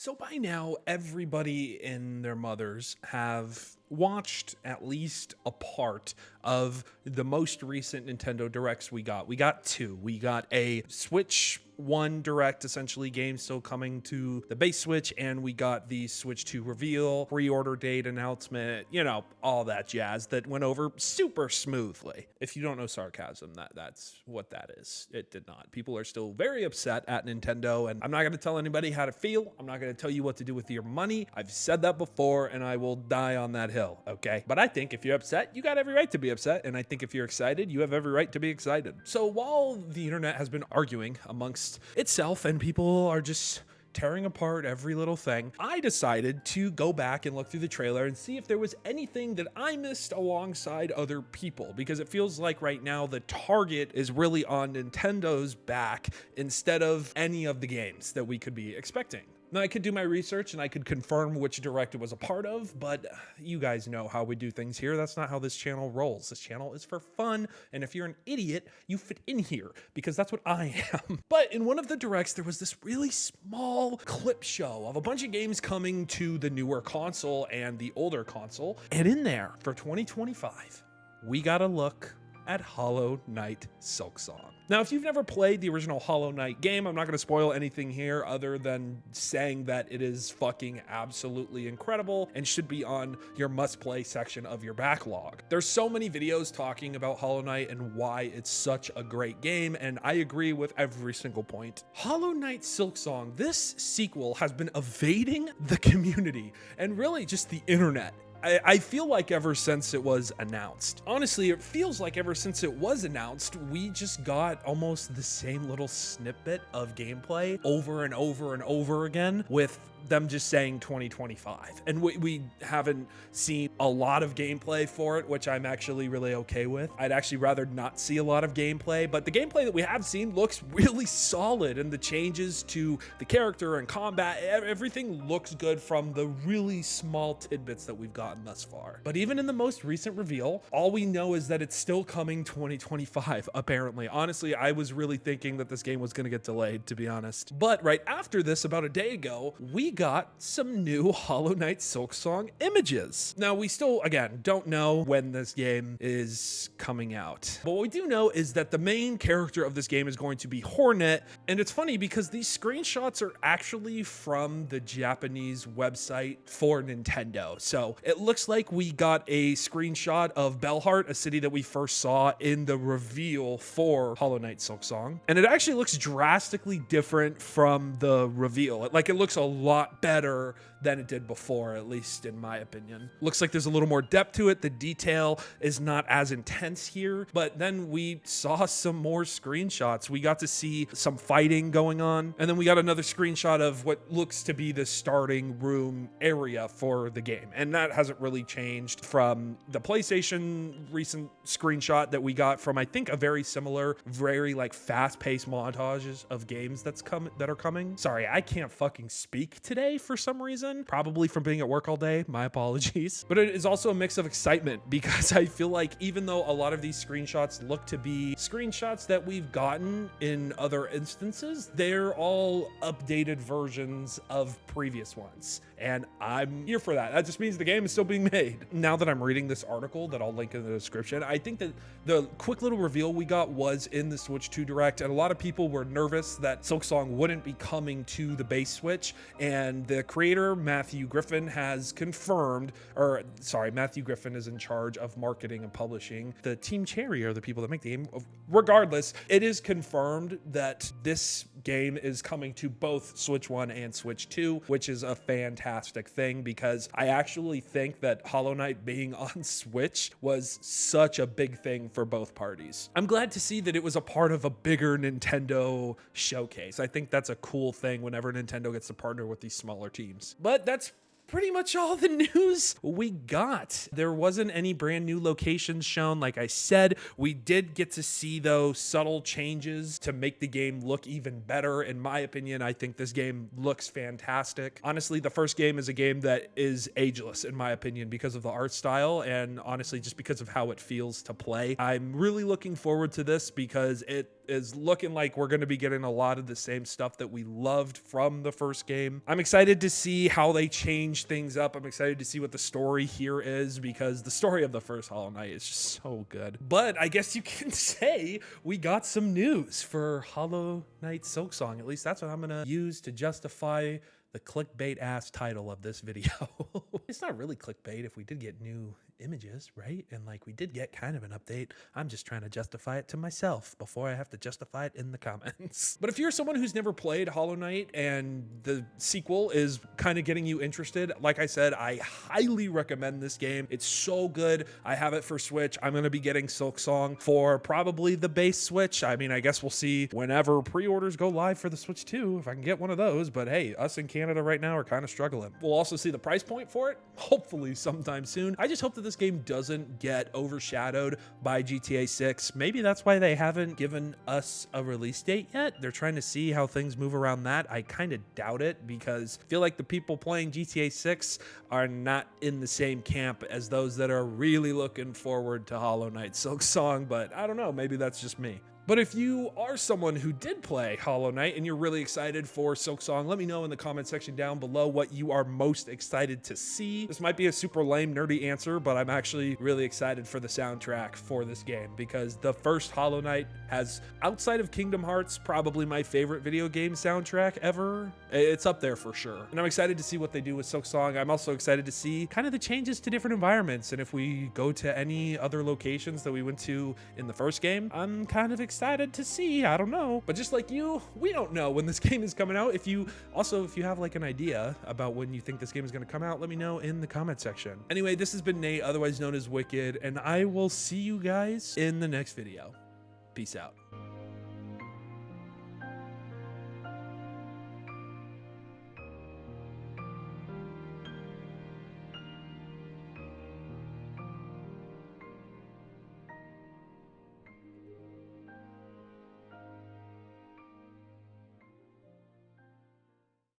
So by now, everybody and their mothers have watched at least a part of the most recent Nintendo Directs we got. We got two. We got a Switch 1 Direct, essentially, game still coming to the base Switch, and we got the Switch 2 reveal, pre-order date announcement, you know, all that jazz that went over super smoothly. If you don't know sarcasm, that's what that is. It did not. People are still very upset at Nintendo, and I'm not going to tell anybody how to feel. I'm not going to tell you what to do with your money. I've said that before, and I will die on that hill, okay? But I think if you're upset, you got every right to be upset, and I think if you're excited, you have every right to be excited. So while the internet has been arguing amongst itself and people are just tearing apart every little thing, I decided to go back and look through the trailer and see if there was anything that I missed alongside other people, because it feels like right now the target is really on Nintendo's back instead of any of the games that we could be expecting. Now, I could do my research and I could confirm which direct it was a part of, but you guys know how we do things here. That's not how this channel rolls. This channel is for fun, and if you're an idiot, you fit in here, because that's what I am. But in one of the directs, there was this really small clip show of a bunch of games coming to the newer console and the older console, and in there, for 2025, we got a look at Hollow Knight Silksong. Now, if you've never played the original Hollow Knight game, I'm not going to spoil anything here other than saying that it is fucking absolutely incredible and should be on your must-play section of your backlog. There's so many videos talking about Hollow Knight and why it's such a great game, and I agree with every single point. Hollow Knight Silksong, this sequel has been evading the community and really just the internet. I feel like ever since it was announced. Honestly, it feels like ever since it was announced, we just got almost the same little snippet of gameplay over and over and over again, with them just saying 2025. And we haven't seen a lot of gameplay for it, which I'm actually really okay with. I'd actually rather not see a lot of gameplay, but the gameplay that we have seen looks really solid, and the changes to the character and combat, everything looks good from the really small tidbits that we've gotten thus far. But even in the most recent reveal, all we know is that it's still coming 2025, apparently. Honestly, I was really thinking that this game was going to get delayed, to be honest. But right after this, about a day ago, we got some new Hollow Knight Silksong images. Now, we still, again, don't know when this game is coming out. But what we do know is that the main character of this game is going to be Hornet. And it's funny because these screenshots are actually from the Japanese website for Nintendo. So it looks like we got a screenshot of Belheart, a city that we first saw in the reveal for Hollow Knight Silksong. And it actually looks drastically different from the reveal. Like, it looks a lot better than it did before, at least in my opinion. Looks like there's a little more depth to it. The detail is not as intense here, but then we saw some more screenshots. We got to see some fighting going on, and then we got another screenshot of what looks to be the starting room area for the game, and that hasn't really changed from the PlayStation recent screenshot that we got from, I think, a very similar, very like fast-paced montages of games that are coming. Sorry, I can't fucking speak today for some reason, probably from being at work all day. My apologies. But it is also a mix of excitement, because I feel like even though a lot of these screenshots look to be screenshots that we've gotten in other instances, they're all updated versions of previous ones. And I'm here for that. That just means the game is still being made. Now that I'm reading this article that I'll link in the description, I think that the quick little reveal we got was in the Switch 2 Direct, and a lot of people were nervous that Silksong wouldn't be coming to the base Switch, and the creator, Matthew Griffin, has confirmed, Matthew Griffin is in charge of marketing and publishing. The Team Cherry are the people that make the game. Regardless, it is confirmed that this game is coming to both Switch 1 and Switch 2, which is a fantastic thing, because I actually think that Hollow Knight being on Switch was such a big thing for both parties. I'm glad to see that it was a part of a bigger Nintendo showcase. I think that's a cool thing whenever Nintendo gets to partner with these smaller teams. But that's pretty much all the news we got. There wasn't any brand new locations shown. Like I said, we did get to see those subtle changes to make the game look even better. In my opinion, I think this game looks fantastic. Honestly, the first game is a game that is ageless, in my opinion, because of the art style and honestly just because of how it feels to play. I'm really looking forward to this because it is looking like we're going to be getting a lot of the same stuff that we loved from the first game. I'm excited to see how they change things up. I'm excited to see what the story here is, because the story of the first Hollow Knight is just so good. But I guess you can say we got some news for Hollow Knight Silksong. At least that's what I'm going to use to justify the clickbait ass title of this video. It's not really clickbait if we did get new images, right? And like we did get kind of an update. I'm just trying to justify it to myself before I have to justify it in the comments. But if you're someone who's never played Hollow Knight and the sequel is kind of getting you interested, like I said, I highly recommend this game. It's so good. I have it for Switch. I'm going to be getting Silksong for probably the base Switch. I mean, I guess we'll see whenever pre-orders go live for the Switch 2 if I can get one of those. But hey, us in Canada right now are kind of struggling. We'll also see the price point for it, hopefully sometime soon. I just hope that this game doesn't get overshadowed by GTA 6. Maybe that's why they haven't given us a release date yet. They're trying to see how things move around that. I kind of doubt it, because I feel like the people playing GTA 6 are not in the same camp as those that are really looking forward to Hollow Knight Silksong, but I don't know, maybe that's just me. But if you are someone who did play Hollow Knight and you're really excited for Silksong, let me know in the comment section down below what you are most excited to see. This might be a super lame, nerdy answer, but I'm actually really excited for the soundtrack for this game, because the first Hollow Knight has, outside of Kingdom Hearts, probably my favorite video game soundtrack ever. It's up there for sure. And I'm excited to see what they do with Silksong. I'm also excited to see kind of the changes to different environments. And if we go to any other locations that we went to in the first game, I'm kind of excited to see. I don't know. But just like you, we don't know when this game is coming out. If you have like an idea about when you think this game is going to come out, let me know in the comment section. Anyway, this has been Nate, otherwise known as Wicked, and I will see you guys in the next video. Peace out.